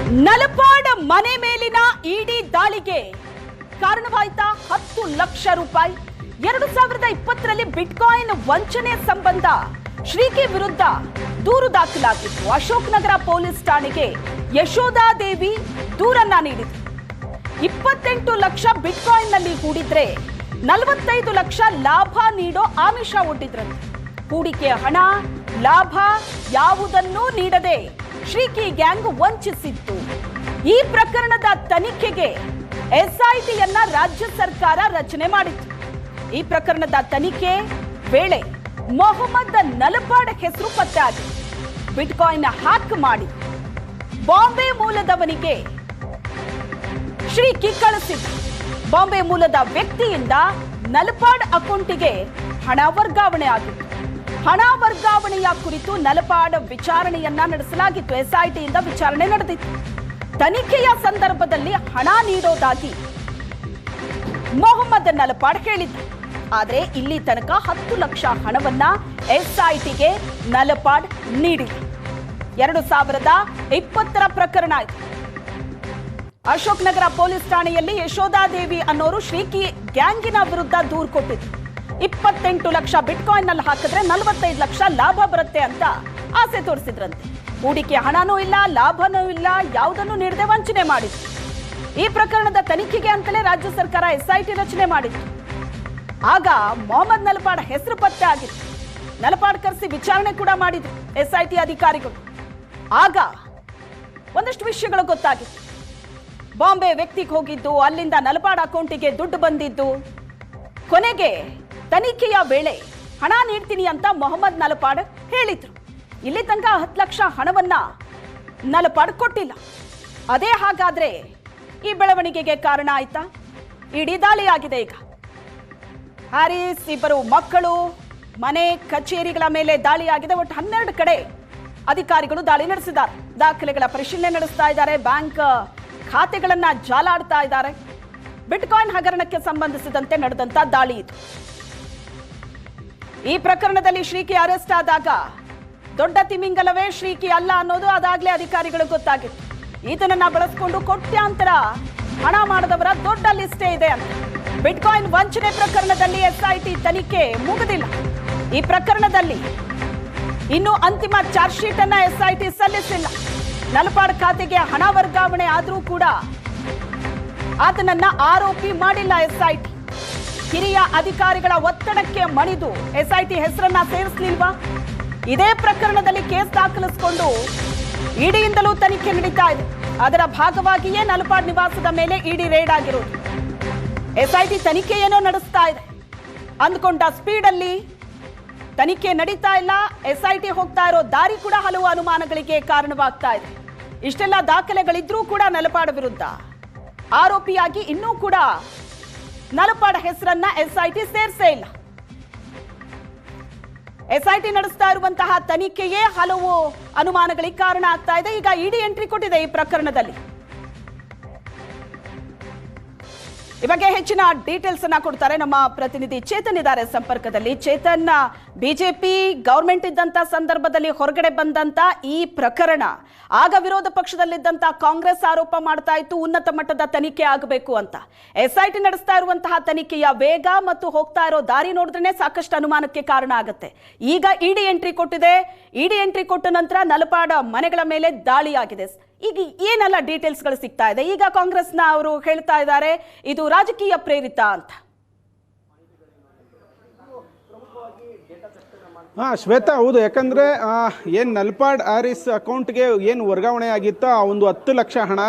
ನಲಪಾಡ ಮನೆ ಮೇಲಿನ ಇಡಿ ದಾಳಿಗೆ ಕಾರಣವಾಯಿತಾ 10 ಲಕ್ಷ ರೂಪಾಯಿ. 2020ರಲ್ಲಿ ಬಿಟ್ಕಾಯಿನ್ ವಂಚನೆ ಸಂಬಂಧ ಶ್ರೀಕಿ ವಿರುದ್ಧ ದೂರು ದಾಖಲಾಗಿತ್ತು. ಅಶೋಕ್ ನಗರ ಪೊಲೀಸ್ ಠಾಣೆಗೆ ಯಶೋಧಾದೇವಿ ದೂರನ್ನ ನೀಡಿದ್ರು. 28 ಲಕ್ಷ ಬಿಟ್ಕಾಯಿನ್ ನಲ್ಲಿ ಹೂಡಿದ್ರೆ 45 ಲಕ್ಷ ಲಾಭ ನೀಡೋ ಆಮಿಷ ಒಡ್ಡಿದ್ರಂತೆ. ಹೂಡಿಕೆ ಹಣ ಲಾಭ ಯಾವುದನ್ನೂ ನೀಡದೆ ಶ್ರೀಕಿ ಗ್ಯಾಂಗ್ ವಂಚಿಸಿತ್ತು. ಈ ಪ್ರಕರಣದ ತನಿಖೆಗೆ ಎಸ್ಐಟಿಯನ್ನ ರಾಜ್ಯ ಸರ್ಕಾರ ರಚನೆ ಮಾಡಿತ್ತು. ಈ ಪ್ರಕರಣದ ತನಿಖೆ ವೇಳೆ ಮೊಹಮ್ಮದ್ ನಲಪಾಡ್ ಹೆಸರು ಪತ್ತೆ ಆಗಿದೆ. ಬಿಟ್ಕಾಯಿನ್ ಹ್ಯಾಕ್ ಮಾಡಿ ಬಾಂಬೆ ಮೂಲದವನಿಗೆ ಶ್ರೀಕಿ ಕಳಿಸಿದ್ದ. ಬಾಂಬೆ ಮೂಲದ ವ್ಯಕ್ತಿಯಿಂದ ನಲಪಾಡ್ ಅಕೌಂಟಿಗೆ ಹಣ ವರ್ಗಾವಣೆ ಆಗಿತ್ತು. ಹಣ ವರ್ಗಾವಣೆಯ ಕುರಿತು ನಲಪಾಡ್ ವಿಚಾರಣೆಯನ್ನ ನಡೆಸಲಾಗಿತ್ತು. ಎಸ್ಐಟಿಯಿಂದ ವಿಚಾರಣೆ ನಡೆದಿತ್ತು. ತನಿಖೆಯ ಸಂದರ್ಭದಲ್ಲಿ ಹಣ ನೀಡೋದಾಗಿ ಮೊಹಮ್ಮದ್ ನಲಪಾಡ್ ಹೇಳಿದ್ದ. ಆದರೆ ಇಲ್ಲಿ ತನಕ 10 ಲಕ್ಷ ಹಣವನ್ನ ಎಸ್ಐಟಿಗೆ ನಲಪಾಡ್ ನೀಡಿಲ್ಲ. 2020ರ ಪ್ರಕರಣ ಇದು. ಅಶೋಕ್ ನಗರ ಪೊಲೀಸ್ ಠಾಣೆಯಲ್ಲಿ ಯಶೋಧಾದೇವಿ ಅನ್ನೋರು ಶ್ರೀಕಿ ಗ್ಯಾಂಗಿನ ವಿರುದ್ಧ ದೂರು ಕೊಟ್ಟಿದ್ರು. 28 ಲಕ್ಷ ಬಿಟ್ಕಾಯಿನ್ ನಲ್ಲಿ ಹಾಕಿದ್ರೆ 45 ಲಕ್ಷ ಲಾಭ ಬರುತ್ತೆ ಅಂತ ಆಸೆ ತೋರಿಸಿದ್ರಂತೆ. ಹೂಡಿಕೆ ಹಣನೂ ಇಲ್ಲ, ಲಾಭನೂ ಇಲ್ಲ, ಯಾವುದನ್ನು ನೀಡದೆ ವಂಚನೆ ಮಾಡಿದ್ರು. ಈ ಪ್ರಕರಣದ ತನಿಖೆಗೆ ಅಂತಲೇ ರಾಜ್ಯ ಸರ್ಕಾರ ಎಸ್ಐಟಿ ರಚನೆ ಮಾಡಿತ್ತು. ಆಗ ಮೊಹಮ್ಮದ್ ನಲಪಾಡ್ ಹೆಸರು ಪತ್ತೆ ಆಗಿತ್ತು. ನಲಪಾಡ್ ಕರೆಸಿ ವಿಚಾರಣೆ ಕೂಡ ಮಾಡಿದ್ರು ಎಸ್ಐಟಿ ಅಧಿಕಾರಿಗಳು. ಆಗ ಒಂದಷ್ಟು ವಿಷಯಗಳು ಗೊತ್ತಾಗಿತ್ತು. ಬಾಂಬೆ ವ್ಯಕ್ತಿಗೆ ಹೋಗಿದ್ದು, ಅಲ್ಲಿಂದ ನಲಪಾಡ್ ಅಕೌಂಟಿಗೆ ದುಡ್ಡು ಬಂದಿದ್ದು. ಕೊನೆಗೆ ತನಿಖೆಯ ವೇಳೆ ಹಣ ನೀಡ್ತೀನಿ ಅಂತ ಮೊಹಮ್ಮದ್ ನಲಪಾಡ್ ಹೇಳಿದ್ರು. ಇಲ್ಲಿ ತನಕ 10 ಲಕ್ಷ ಹಣವನ್ನ ನಲಪಾಡ್ ಕೊಟ್ಟಿಲ್ಲ. ಅದೇ ಹಾಗಾದ್ರೆ ಈ ಬೆಳವಣಿಗೆಗೆ ಕಾರಣ ಆಯ್ತಾ? ಇಡೀ ದಾಳಿ ಆಗಿದೆ. ಈಗ ಹ್ಯಾರಿಸ್ ಇಬ್ಬರು ಮಕ್ಕಳು ಮನೆ ಕಚೇರಿಗಳ ಮೇಲೆ ದಾಳಿ ಆಗಿದೆ. ಒಟ್ಟು 12 ಕಡೆ ಅಧಿಕಾರಿಗಳು ದಾಳಿ ನಡೆಸಿದ್ದಾರೆ. ದಾಖಲೆಗಳ ಪರಿಶೀಲನೆ ನಡೆಸ್ತಾ ಇದ್ದಾರೆ. ಬ್ಯಾಂಕ್ ಖಾತೆಗಳನ್ನ ಜಾಲಾಡ್ತಾ ಇದ್ದಾರೆ. ಬಿಟ್ಕಾಯಿನ್ ಹಗರಣಕ್ಕೆ ಸಂಬಂಧಿಸಿದಂತೆ ನಡೆದಂತ ದಾಳಿ ಇದು. ಈ ಪ್ರಕರಣದಲ್ಲಿ ಶ್ರೀಕಿ ಅರೆಸ್ಟ್ ಆದಾಗ ದೊಡ್ಡ ತಿಮಿಂಗಲವೇ ಶ್ರೀಕಿ ಅಲ್ಲ ಅನ್ನೋದು ಅದಾಗ್ಲೇ ಅಧಿಕಾರಿಗಳು ಗೊತ್ತಾಗಿತ್ತು. ಈತನನ್ನ ಬಳಸಿಕೊಂಡು ಕೋಟ್ಯಾಂತರ ಹಣ ಮಾಡದವರ ದೊಡ್ಡ ಲಿಸ್ಟೇ ಇದೆ ಅಂತ. ಬಿಟ್ಕಾಯಿನ್ ವಂಚನೆ ಪ್ರಕರಣದಲ್ಲಿ ಎಸ್ಐಟಿ ತನಿಖೆ ಮುಗಿದಿಲ್ಲ. ಈ ಪ್ರಕರಣದಲ್ಲಿ ಇನ್ನು ಅಂತಿಮ ಚಾರ್ಜ್ ಶೀಟ್ ಅನ್ನ ಎಸ್ಐಟಿ ಸಲ್ಲಿಸಿಲ್ಲ. ನಲಪಾಡ್ ಖಾತೆಗೆ ಹಣ ವರ್ಗಾವಣೆ ಆದರೂ ಕೂಡ ಆತನನ್ನ ಆರೋಪಿ ಮಾಡಿಲ್ಲ ಎಸ್ಐಟಿ. ಹಿರಿಯ ಅಧಿಕಾರಿಗಳ ಒತ್ತಡಕ್ಕೆ ಮಣಿದು ಎಸ್ಐಟಿ ಹೆಸರನ್ನ ಸೇರಿಸಲಿಲ್ವಾ? ಇದೇ ಪ್ರಕರಣದಲ್ಲಿ ಕೇಸ್ ದಾಖಲಿಸಿಕೊಂಡು ಇಡಿಯಿಂದಲೂ ತನಿಖೆ ನಡೀತಾ ಇದೆ. ಅದರ ಭಾಗವಾಗಿಯೇ ನಲಪಾಡ್ ನಿವಾಸದ ಮೇಲೆ ಇಡಿ ರೇಡ್ ಆಗಿರೋದು. ಎಸ್ಐಟಿ ತನಿಖೆ ಏನೋ ನಡೆಸ್ತಾ ಇದೆ ಅಂದ್ಕೊಂಡ ಸ್ಪೀಡಲ್ಲಿ ತನಿಖೆ ನಡೀತಾ ಇಲ್ಲ. ಎಸ್ಐಟಿ ಹೋಗ್ತಾ ಇರೋ ದಾರಿ ಕೂಡ ಹಲವು ಅನುಮಾನಗಳಿಗೆ ಕಾರಣವಾಗ್ತಾ ಇದೆ. ಇಷ್ಟೆಲ್ಲ ದಾಖಲೆಗಳಿದ್ರೂ ಕೂಡ ನಲಪಾಡ್ ವಿರುದ್ಧ ಆರೋಪಿಯಾಗಿ ಇನ್ನೂ ಕೂಡ ನಲಪಾಡ್ ಹೆಸರನ್ನ ಎಸ್ಐಟಿ ಸೇರಿಸೇ ಇಲ್ಲ. ಎಸ್ಐಟಿ ನಡೆಸ್ತಾ ಇರುವಂತಹ ತನಿಖೆಯೇ ಹಲವು ಅನುಮಾನಗಳಿಗೆ ಕಾರಣ ಆಗ್ತಾ ಇದೆ. ಈಗ ಇಡಿ ಎಂಟ್ರಿ ಕೊಟ್ಟಿದೆ ಈ ಪ್ರಕರಣದಲ್ಲಿ. ಈ ಬಗ್ಗೆ ಹೆಚ್ಚಿನ ಡೀಟೇಲ್ಸ್ ಅನ್ನ ಕೊಡ್ತಾರೆ ನಮ್ಮ ಪ್ರತಿನಿಧಿ ಚೇತನ್ ಇದ್ದಾರೆ ಸಂಪರ್ಕದಲ್ಲಿ. ಚೇತನ್, ಬಿಜೆಪಿ ಗವರ್ಮೆಂಟ್ ಇದ್ದಂತ ಸಂದರ್ಭದಲ್ಲಿ ಹೊರಗಡೆ ಬಂದಂತ ಈ ಪ್ರಕರಣ, ಆಗ ವಿರೋಧ ಪಕ್ಷದಲ್ಲಿದ್ದಂತ ಕಾಂಗ್ರೆಸ್ ಆರೋಪ ಮಾಡ್ತಾ ಇತ್ತು ಉನ್ನತ ಮಟ್ಟದ ತನಿಖೆ ಆಗಬೇಕು ಅಂತ. ಎಸ್ಐಟಿ ನಡೆಸ್ತಾ ಇರುವಂತಹ ತನಿಖೆಯ ವೇಗ ಮತ್ತು ಹೋಗ್ತಾ ಇರೋ ದಾರಿ ನೋಡಿದ್ರೆ ಸಾಕಷ್ಟು ಅನುಮಾನಕ್ಕೆ ಕಾರಣ ಆಗುತ್ತೆ. ಈಗ ಇಡಿ ಎಂಟ್ರಿ ಕೊಟ್ಟಿದೆ. ಇಡಿ ಎಂಟ್ರಿ ಕೊಟ್ಟ ನಂತರ ನಲಪಾಡ್ ಮನೆಗಳ ಮೇಲೆ ದಾಳಿ ಆಗಿದೆ. ಈಗ ಏನೆಲ್ಲ ಡೀಟೇಲ್ಸ್ಗಳು ಸಿಗ್ತಾ ಇದೆ? ಈಗ ಕಾಂಗ್ರೆಸ್ನ ಅವರು ಹೇಳ್ತಾ ಇದ್ದಾರೆ ಇದು ರಾಜಕೀಯ ಪ್ರೇರಿತ ಅಂತ. ಶ್ವೇತಾ, ಹೌದು. ಯಾಕಂದರೆ ಏನು ನಲಪಾಡ್ ಹ್ಯಾರಿಸ್ ಅಕೌಂಟ್ಗೆ ಏನು ವರ್ಗಾವಣೆ ಆಗಿತ್ತೋ ಆ ಒಂದು 10 ಲಕ್ಷ ಹಣ,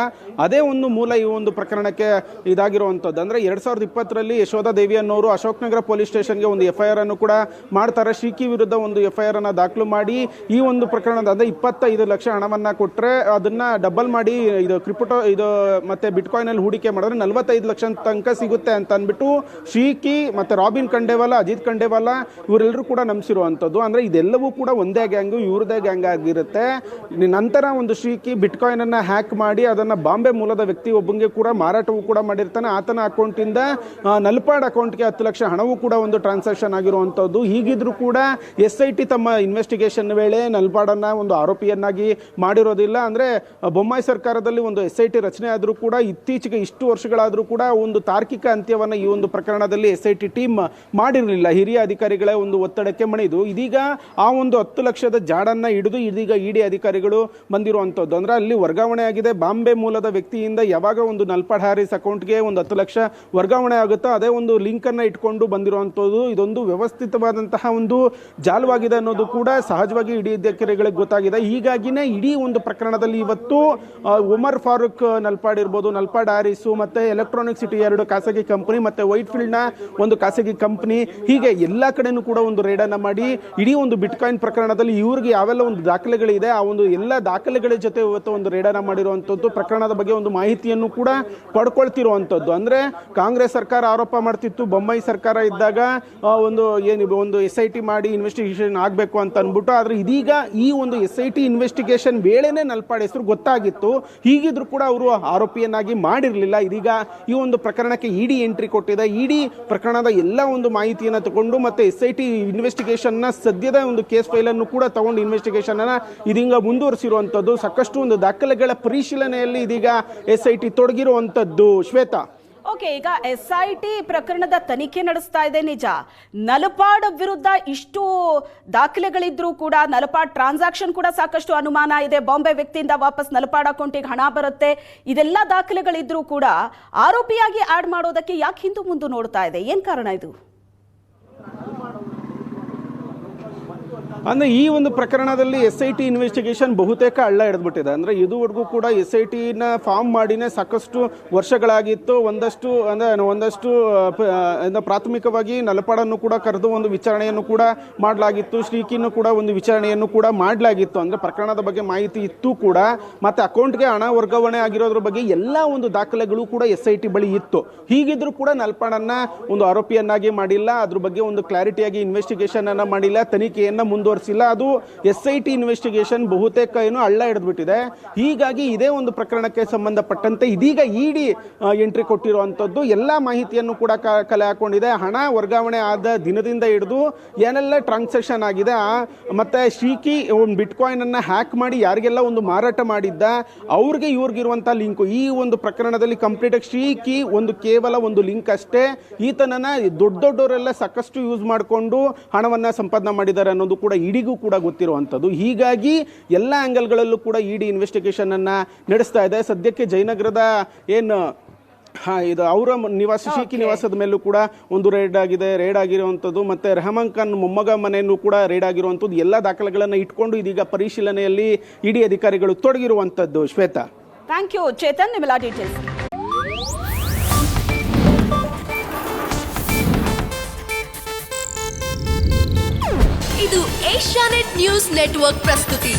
ಅದೇ ಒಂದು ಮೂಲ ಈ ಒಂದು ಪ್ರಕರಣಕ್ಕೆ ಇದಾಗಿರುವಂಥದ್ದು. ಅಂದರೆ 2020ರಲ್ಲಿ ಯಶೋಧಾದೇವಿ ಅನ್ನೋರು ಅಶೋಕ್ ನಗರ ಪೊಲೀಸ್ ಸ್ಟೇಷನ್ಗೆ ಒಂದು FIR ಅನ್ನು ಕೂಡ ಮಾಡ್ತಾರೆ. ಶ್ರೀಕಿ ವಿರುದ್ಧ ಒಂದು FIR ಅನ್ನು ದಾಖಲು ಮಾಡಿ ಈ ಒಂದು ಪ್ರಕರಣದ ಅಂದರೆ 25 ಲಕ್ಷ ಹಣವನ್ನು ಕೊಟ್ಟರೆ ಅದನ್ನು ಡಬಲ್ ಮಾಡಿ ಇದು ಮತ್ತು ಬಿಟ್ಕಾಯಿನಲ್ಲಿ ಹೂಡಿಕೆ ಮಾಡಿದ್ರೆ 45 ಲಕ್ಷ ತನಕ ಸಿಗುತ್ತೆ ಅಂತ ಅಂದ್ಬಿಟ್ಟು ಶ್ರೀಕಿ ಮತ್ತು ರಾಬಿನ್ ಖಂಡೇವಾಲ, ಅಜಿತ್ ಖಂಡೇವಾಲ ಇವರೆಲ್ಲರೂ ಕೂಡ ನಂಬಿಸಿರುವಂಥದ್ದು. ಅಂದರೆ ಇದೆಲ್ಲವೂ ಕೂಡ ಒಂದೇ ಗ್ಯಾಂಗು, ಇವ್ರದೇ ಗ್ಯಾಂಗ್ ಆಗಿರುತ್ತೆ. ನಂತರ ಒಂದು ಶ್ರೀಕಿ ಬಿಟ್ಕಾಯಿನ್ ಅನ್ನು ಹ್ಯಾಕ್ ಮಾಡಿ ಅದನ್ನು ಬಾಂಬೆ ಬಾಂಬೆ ಮೂಲದ ವ್ಯಕ್ತಿ ಒಬ್ಬಂಗೆ ಕೂಡ ಮಾರಾಟವೂ ಕೂಡ ಮಾಡಿರ್ತಾನೆ. ಆತನ ಅಕೌಂಟಿಂದ ನಲ್ಪಾಡ್ ಅಕೌಂಟ್ಗೆ 10 ಲಕ್ಷ ಹಣವೂ ಕೂಡ ಒಂದು ಟ್ರಾನ್ಸಾಕ್ಷನ್ ಆಗಿರುವಂಥದ್ದು. ಹೀಗಿದ್ರೂ ಕೂಡ SIT ತಮ್ಮ ಇನ್ವೆಸ್ಟಿಗೇಷನ್ ವೇಳೆ ನಲ್ಪಾಡನ್ನ ಒಂದು ಆರೋಪಿಯನ್ನಾಗಿ ಮಾಡಿರೋದಿಲ್ಲ. ಅಂದರೆ ಬೊಮ್ಮಾಯಿ ಸರ್ಕಾರದಲ್ಲಿ ಒಂದು SIT ರಚನೆ ಆದರೂ ಕೂಡ ಇತ್ತೀಚೆಗೆ ಇಷ್ಟು ವರ್ಷಗಳಾದರೂ ಕೂಡ ಒಂದು ತಾರ್ಕಿಕ ಅಂತ್ಯವನ್ನು ಈ ಒಂದು ಪ್ರಕರಣದಲ್ಲಿ SIT ಟೀಮ್ ಮಾಡಿರಲಿಲ್ಲ. ಹಿರಿಯ ಅಧಿಕಾರಿಗಳ ಒಂದು ಒತ್ತಡಕ್ಕೆ ಮಣಿದು ಇದೀಗ ಆ ಒಂದು 10 ಲಕ್ಷದ ಜಾಡನ್ನ ಹಿಡಿದು ಇದೀಗ ED ಅಧಿಕಾರಿಗಳು ಬಂದಿರುವಂಥದ್ದು. ಅಂದ್ರೆ ಅಲ್ಲಿ ವರ್ಗಾವಣೆ ಆಗಿದೆ. ಬಾಂಬೆ ಮೂಲದ ವ್ಯಕ್ತಿಯಿಂದ ಯಾವಾಗ ಒಂದು ನಲ್ಪಾಡ್ ಹ್ಯಾರಿಸ್ ಅಕೌಂಟ್ಗೆ ಒಂದು 10 ಲಕ್ಷ ವರ್ಗಾವಣೆ ಆಗುತ್ತೋ ಅದೇ ಒಂದು ಲಿಂಕ್ ಅನ್ನ ಇಟ್ಕೊಂಡು ಬಂದಿರುವಂಥದ್ದು. ಇದೊಂದು ವ್ಯವಸ್ಥಿತವಾದಂತಹ ಒಂದು ಜಾಲವಾಗಿದೆ ಅನ್ನೋದು ಕೂಡ ಸಹಜವಾಗಿ ED ಅಧಿಕಾರಿಗಳಿಗೆ ಗೊತ್ತಾಗಿದೆ. ಹೀಗಾಗಿನೇ ಇಡೀ ಒಂದು ಪ್ರಕರಣದಲ್ಲಿ ಇವತ್ತು ಉಮರ್ ಫಾರೂಕ್ ನಲ್ಪಾಡ್ ಇರ್ಬೋದು, ನಲ್ಪಾಡ್ ಹ್ಯಾರಿಸ್ ಮತ್ತೆ ಎಲೆಕ್ಟ್ರಾನಿಕ್ ಸಿಟಿ 2 ಖಾಸಗಿ ಕಂಪನಿ ಮತ್ತೆ ವೈಟ್ ಫೀಲ್ಡ್ ನ ಒಂದು ಖಾಸಗಿ ಕಂಪನಿ, ಹೀಗೆ ಎಲ್ಲಾ ಕಡೆನೂ ಕೂಡ ಒಂದು ರೇಡ್ ಅನ್ನ ಮಾಡಿ ಇಡೀ ಒಂದು ಬಿಟ್ಕಾಯಿನ್ ಪ್ರಕರಣದಲ್ಲಿ ಇವ್ರಿಗೆ ಯಾವೆಲ್ಲ ಒಂದು ದಾಖಲೆಗಳಿದೆ ಆ ಒಂದು ಎಲ್ಲ ದಾಖಲೆಗಳ ಜೊತೆ ಇವತ್ತು ಒಂದು ರೇಡ್ ಅನ್ನ ಮಾಡಿರುವಂತದ್ದು. ಪ್ರಕರಣದ ಬಗ್ಗೆ ಒಂದು ಮಾಹಿತಿಯನ್ನು ಕೂಡ ಪಡ್ಕೊಳ್ತಿರುವಂತದ್ದು. ಅಂದ್ರೆ ಕಾಂಗ್ರೆಸ್ ಸರ್ಕಾರ ಆರೋಪ ಮಾಡ್ತಿತ್ತು ಬೊಮ್ಮಾಯಿ ಸರ್ಕಾರ ಇದ್ದಾಗ ಒಂದು SIT ಮಾಡಿ ಇನ್ವೆಸ್ಟಿಗೇಷನ್ ಆಗಬೇಕು ಅಂತ ಅನ್ಬಿಟ್ಟು. ಆದ್ರೆ ಇದೀಗ ಈ ಒಂದು SIT ಇನ್ವೆಸ್ಟಿಗೇಷನ್ ವೇಳೆನೆ ನಲ್ಪಾಡ್ ಹೆಸರು ಗೊತ್ತಾಗಿತ್ತು. ಹೀಗಿದ್ರು ಕೂಡ ಅವರು ಆರೋಪಿಯನ್ನಾಗಿ ಮಾಡಿರಲಿಲ್ಲ. ಇದೀಗ ಈ ಒಂದು ಪ್ರಕರಣಕ್ಕೆ ED ಎಂಟ್ರಿ ಕೊಟ್ಟಿದೆ. ED ಪ್ರಕರಣದ ಎಲ್ಲ ಒಂದು ಮಾಹಿತಿಯನ್ನು ತಗೊಂಡು ಮತ್ತೆ SIT ಇನ್ವೆಸ್ಟಿಗೇಷನ್ ನ ಸದ್ಯದ ಒಂದು ಕೇಸ್ ಫೈಲ್ ಅನ್ನು ಕೂಡ ತಗೊಂಡು ಇನ್ವೆಸ್ಟಿಗೇಷನ್ ಅನ್ನ ಇದೀಗ ಮುಂದುವರಿಸಿರುವಂತದ್ದು. ಸಾಕಷ್ಟು ಒಂದು ದಾಖಲೆಗಳ ಪರಿಶೀಲನೆಯಲ್ಲಿ ಇದೀಗ SIT ತೊಡಗಿರುವಂತದ್ದು. ಶ್ವೇತಾ, ಓಕೆ, ಈಗ SIT ಪ್ರಕರಣದ ತನಿಖೆ ನಡೆಸ್ತಾ ಇದೆ ನಿಜ. ನಲ್ಪಾಡ್ ವಿರುದ್ಧ ಇಷ್ಟು ದಾಖಲೆಗಳಿದ್ರೂ ಕೂಡ ನಲ್ಪಾಡ್ ಟ್ರಾನ್ಸಾಕ್ಷನ್ ಕೂಡ ಸಾಕಷ್ಟು ಅನುಮಾನ ಇದೆ. ಬಾಂಬೆ ವ್ಯಕ್ತಿಯಿಂದ ವಾಪಸ್ ನಲ್ಪಾಡ್ ಅಕೌಂಟಿಗೆ ಹಣ ಬರುತ್ತೆ, ಇದೆಲ್ಲ ದಾಖಲೆಗಳಿದ್ರೂ ಕೂಡ ಆರೋಪಿಯಾಗಿ ಆಡ್ ಮಾಡೋದಕ್ಕೆ ಯಾಕೆ ಹಿಂದು ಮುಂದೆ ನೋಡ್ತಾ ಇದೆ? ಏನ್ ಕಾರಣ ಇದು? ಅಂದರೆ ಈ ಒಂದು ಪ್ರಕರಣದಲ್ಲಿ SIT ಇನ್ವೆಸ್ಟಿಗೇಷನ್ ಬಹುತೇಕ ಹಳ್ಳ ಹಿಡಿದ್ಬಿಟ್ಟಿದೆ. ಅಂದರೆ ಇದುವರೆಗೂ ಕೂಡ SITನ ಫಾರ್ಮ್ ಮಾಡಿನೇ ಸಾಕಷ್ಟು ವರ್ಷಗಳಾಗಿತ್ತು. ಒಂದಷ್ಟು ಪ್ರಾಥಮಿಕವಾಗಿ ನಲ್ಪಾಡನ್ನು ಕೂಡ ಕರೆದು ಒಂದು ವಿಚಾರಣೆಯನ್ನು ಕೂಡ ಮಾಡಲಾಗಿತ್ತು. ಶ್ರೀಕಿಯನ್ನು ಕೂಡ ಒಂದು ವಿಚಾರಣೆಯನ್ನು ಕೂಡ ಮಾಡಲಾಗಿತ್ತು. ಅಂದರೆ ಪ್ರಕರಣದ ಬಗ್ಗೆ ಮಾಹಿತಿ ಇತ್ತು ಕೂಡ, ಮತ್ತು ಅಕೌಂಟ್ಗೆ ಹಣ ವರ್ಗಾವಣೆ ಆಗಿರೋದ್ರ ಬಗ್ಗೆ ಎಲ್ಲ ಒಂದು ದಾಖಲೆಗಳು ಕೂಡ SIT ಬಳಿ ಇತ್ತು. ಹೀಗಿದ್ರೂ ಕೂಡ ನಲ್ಪಾಡನ್ನ ಒಂದು ಆರೋಪಿಯನ್ನಾಗಿ ಮಾಡಿಲ್ಲ. ಅದ್ರ ಬಗ್ಗೆ ಒಂದು ಕ್ಲಾರಿಟಿಯಾಗಿ ಇನ್ವೆಸ್ಟಿಗೇಷನ್ ಅನ್ನ ಮಾಡಿಲ್ಲ, ತನಿಖೆಯನ್ನು ಮುಂದುವರಿಸಿಲ್ಲ. ಅದು SIT ಇನ್ವೆಸ್ಟಿಗೇಷನ್ ಬಹುತೇಕ ಏನು ಹಳ್ಳ ಹಿಡಿದ್ಬಿಟ್ಟಿದೆ. ಹೀಗಾಗಿ ಇದೇ ಒಂದು ಪ್ರಕರಣಕ್ಕೆ ಸಂಬಂಧಪಟ್ಟಂತೆ ಇದೀಗ ED ಎಂಟ್ರಿ ಕೊಟ್ಟಿರುವಂತದ್ದು. ಎಲ್ಲ ಮಾಹಿತಿಯನ್ನು ಕೂಡ ಕಲೆ ಹಾಕೊಂಡಿದೆ. ಹಣ ವರ್ಗಾವಣೆ ಆದ ದಿನದಿಂದ ಹಿಡಿದು ಏನೆಲ್ಲ ಟ್ರಾನ್ಸಾಕ್ಷನ್ ಆಗಿದೆ, ಮತ್ತೆ ಶ್ರೀಕಿ ಒಂದು ಬಿಟ್ಕಾಯಿನ್ ಅನ್ನ ಹ್ಯಾಕ್ ಮಾಡಿ ಯಾರಿಗೆಲ್ಲ ಒಂದು ಮಾರಾಟ ಮಾಡಿದ್ದ ಅವ್ರಿಗೆ ಇವ್ರಿಗಿರುವಂತಹ ಲಿಂಕ್ ಈ ಒಂದು ಪ್ರಕರಣದಲ್ಲಿ ಕಂಪ್ಲೀಟ್ ಆಗಿ ಶ್ರೀಕಿ ಒಂದು ಕೇವಲ ಒಂದು ಲಿಂಕ್ ಅಷ್ಟೇ. ಈತನನ್ನ ದೊಡ್ಡವರೆಲ್ಲ ಸಾಕಷ್ಟು ಯೂಸ್ ಮಾಡಿಕೊಂಡು ಹಣವನ್ನ ಸಂಪಾದನೆ ಮಾಡಿದ್ದಾರೆ ಅನ್ನೋದು ಕೂಡ EDಗೂ ಕೂಡ ಗೊತ್ತಿರುವಂಥದ್ದು. ಹೀಗಾಗಿ ಎಲ್ಲ ಆಂಗಲ್ಗಳಲ್ಲೂ ಕೂಡ ED ಇನ್ವೆಸ್ಟಿಗೇಷನ್ ಅನ್ನ ನಡೆಸ್ತಾ ಇದೆ. ಸದ್ಯಕ್ಕೆ ಜಯನಗರದ ಏನು ಇದು ಅವರ ನಿವಾಸ ಶೀಕಿ ನಿವಾಸದ ಮೇಲೂ ಕೂಡ ಒಂದು ರೇಡ್ ಆಗಿರುವಂಥದ್ದು. ಮತ್ತೆ ರೆಹಮಾನ್ ಖಾನ್ ಮೊಮ್ಮಗ ಮನೆಯಲ್ಲೂ ಕೂಡ ರೇಡ್ ಆಗಿರುವಂಥದ್ದು. ಎಲ್ಲ ದಾಖಲೆಗಳನ್ನು ಇಟ್ಕೊಂಡು ಇದೀಗ ಪರಿಶೀಲನೆಯಲ್ಲಿ ED ಅಧಿಕಾರಿಗಳು ತೊಡಗಿರುವಂಥದ್ದು. ಶ್ವೇತಾ, ಥ್ಯಾಂಕ್ ಯು ಚೇತನ್, ನಿಮ್ಮೆಲ್ಲ ಡೀಟೇಲ್ಸ್. ಇದು ಏಷ್ಯಾನೆಟ್ ನ್ಯೂಸ್ ನೆಟ್ವರ್ಕ್ ಪ್ರಸ್ತುತಿ.